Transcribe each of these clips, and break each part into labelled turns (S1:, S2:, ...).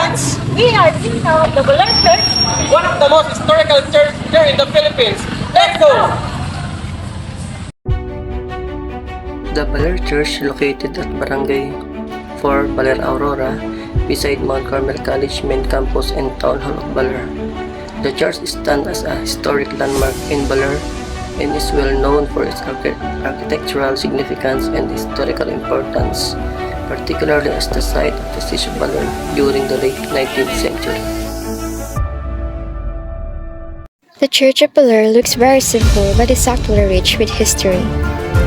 S1: Congratulations!
S2: We are now the Baler Church.
S1: One of the most historical churches here in the Philippines. Let's go!
S3: The Baler Church, located at Barangay 4, Baler, Aurora, beside Mount Carmel College main campus and Town Hall of Baler. The church stands as a historic landmark in Baler and is well known for its architectural significance and historical importance, particularly as the site of the siege of Baler during the late 19th century.
S4: The Church of Baler looks very simple but is actually rich with history.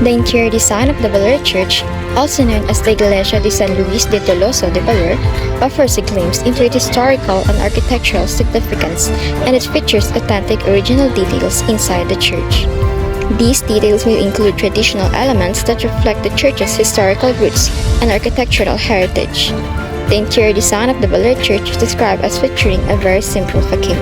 S4: The interior design of the Baler Church, also known as the Iglesia de San Luis de Tolosa de Baler, offers a glimpse into its historical and architectural significance, and it features authentic original details inside the church. These details will include traditional elements that reflect the church's historical roots and architectural heritage. The interior design of the Baler Church is described as featuring a very simple facade.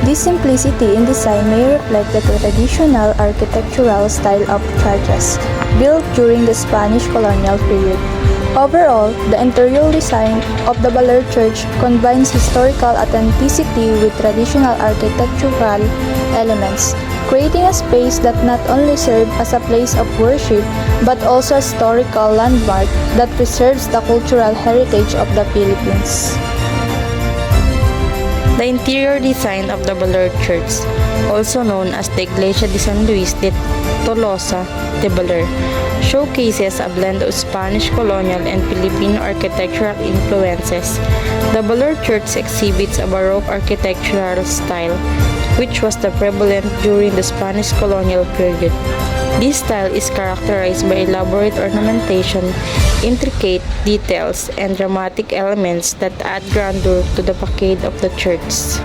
S5: This simplicity in design may reflect the traditional architectural style of churches built during the Spanish colonial period. Overall, the interior design of the Baler Church combines historical authenticity with traditional architectural elements, creating a space that not only serves as a place of worship but also a historical landmark that preserves the cultural heritage of the Philippines.
S6: The interior design of the Baler Church, also known as the Iglesia de San Luis de Tolosa de Baler, showcases a blend of Spanish colonial and Filipino architectural influences. The Baler Church exhibits a Baroque architectural style, which was the prevalent during the Spanish colonial period. This style is characterized by elaborate ornamentation, intricate details, and dramatic elements that add grandeur to the facade of the church.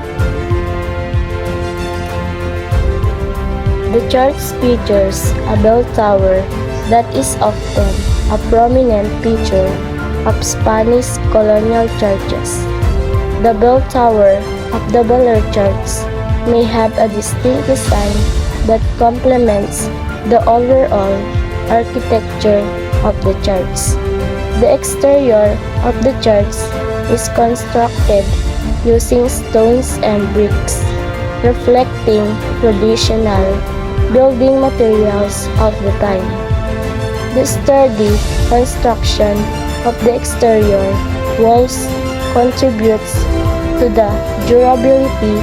S7: The church features a bell tower that is often a prominent feature of Spanish colonial churches. The bell tower of the Baler Church may have a distinct design that complements the overall architecture of the church. The exterior of the church is constructed using stones and bricks, reflecting traditional building materials of the time. The sturdy construction of the exterior walls contributes to the durability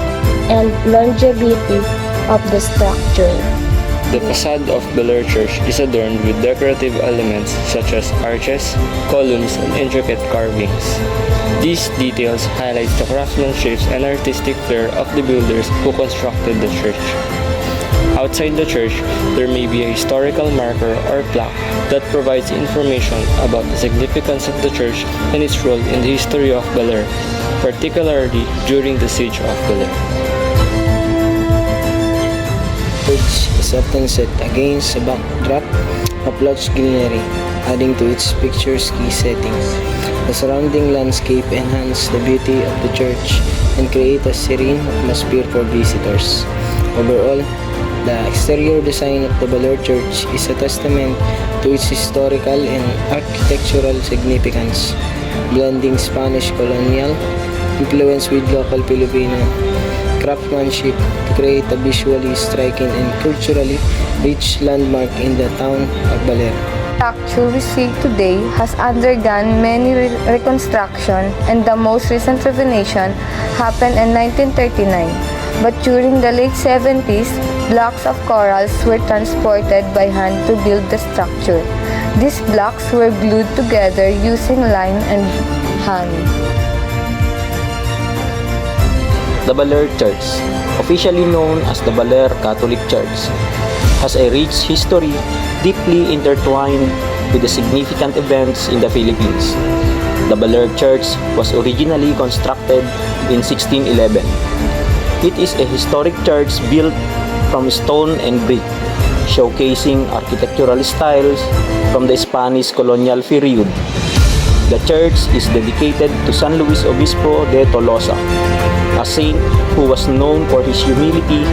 S7: and longevity of the structure.
S8: The facade of Baler Church is adorned with decorative elements such as arches, columns, and intricate carvings. These details highlight the craftsmanship and artistic flair of the builders who constructed the church. Outside the church, there may be a historical marker or plaque that provides information about the significance of the church and its role in the history of Baler, particularly during the siege of Baler.
S9: Church is often set against a backdrop of lush greenery, adding to its picturesque setting. The surrounding landscape enhance the beauty of the church and create a serene atmosphere for visitors. Overall, the exterior design of the Baler Church is a testament to its historical and architectural significance, blending Spanish colonial influence with local Filipino craftsmanship to create a visually striking and culturally rich landmark in the town of Baler.
S10: The structure we see today has undergone many reconstruction, and the most recent renovation happened in 1939. But during the late 70s, blocks of corals were transported by hand to build the structure. These blocks were glued together using lime and honey.
S11: The Baler Church, officially known as the Baler Catholic Church, has a rich history deeply intertwined with the significant events in the Philippines. The Baler Church was originally constructed in 1611. It is a historic church built from stone and brick, showcasing architectural styles from the Spanish colonial period. The church is dedicated to San Luis Obispo de Tolosa, a saint who was known for his humility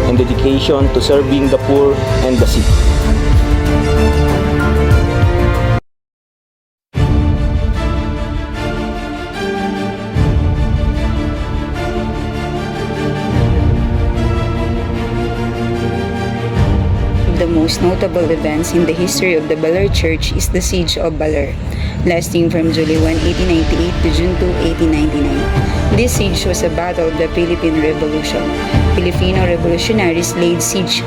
S11: and dedication to serving the poor and the sick.
S12: most notable events in the history of the Baler Church is the Siege of Baler, lasting from July 1, 1898 to June 2, 1899. This siege was a battle of the Philippine Revolution. Filipino revolutionaries laid siege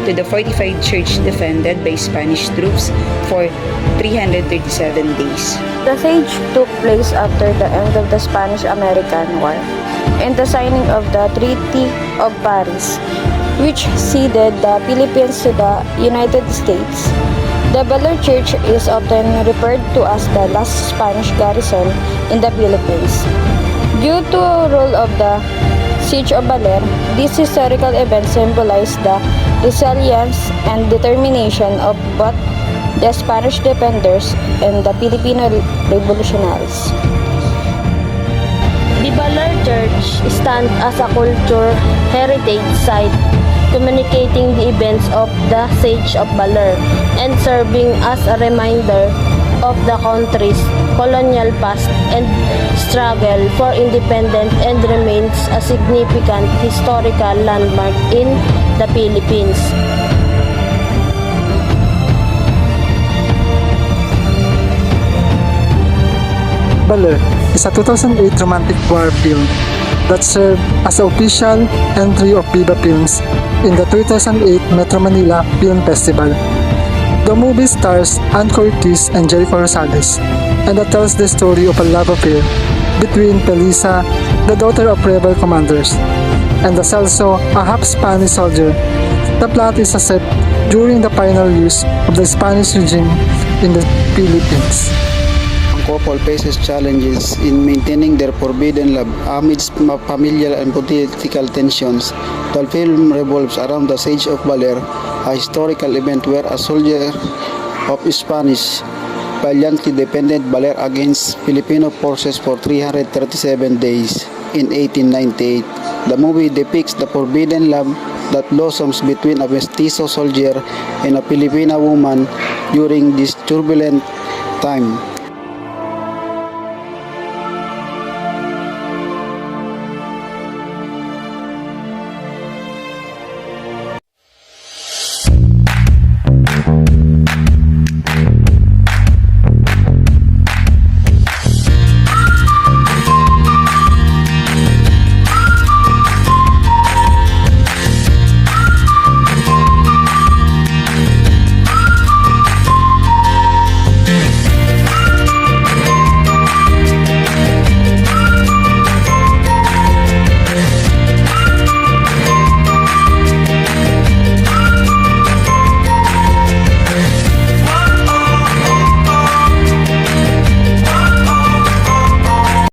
S12: to the fortified church defended by Spanish troops for 337 days.
S7: The siege took place after the end of the Spanish-American War and the signing of the Treaty of Paris, which ceded the Philippines to the United States. The Baler Church is often referred to as the last Spanish garrison in the Philippines. Due to the role of the Siege of Baler, this historical event symbolized the resilience and determination of both the Spanish defenders and the Filipino revolutionaries.
S2: The Baler Church stands as a culture heritage site, communicating the events of the Siege of Baler and serving as a reminder of the country's colonial past and struggle for independence, and remains a significant historical landmark in the Philippines.
S13: Baler is a 2008 romantic war film that served as the official entry of Viva Films in the 2008 Metro Manila Film Festival. The movie stars Ann Curtis and Jericho Rosales, and that tells the story of a love affair between Felisa, the daughter of rebel commanders, and the Celso, a half-Spanish soldier. The plot is set during the final years of the Spanish regime in the Philippines.
S14: Couple faces challenges in maintaining their forbidden love amidst familial and political tensions. The film revolves around the Siege of Baler, a historical event where a soldier of Spanish valiantly defended Baler against Filipino forces for 337 days in 1898. The movie depicts the forbidden love that blossoms between a mestizo soldier and a Filipina woman during this turbulent time.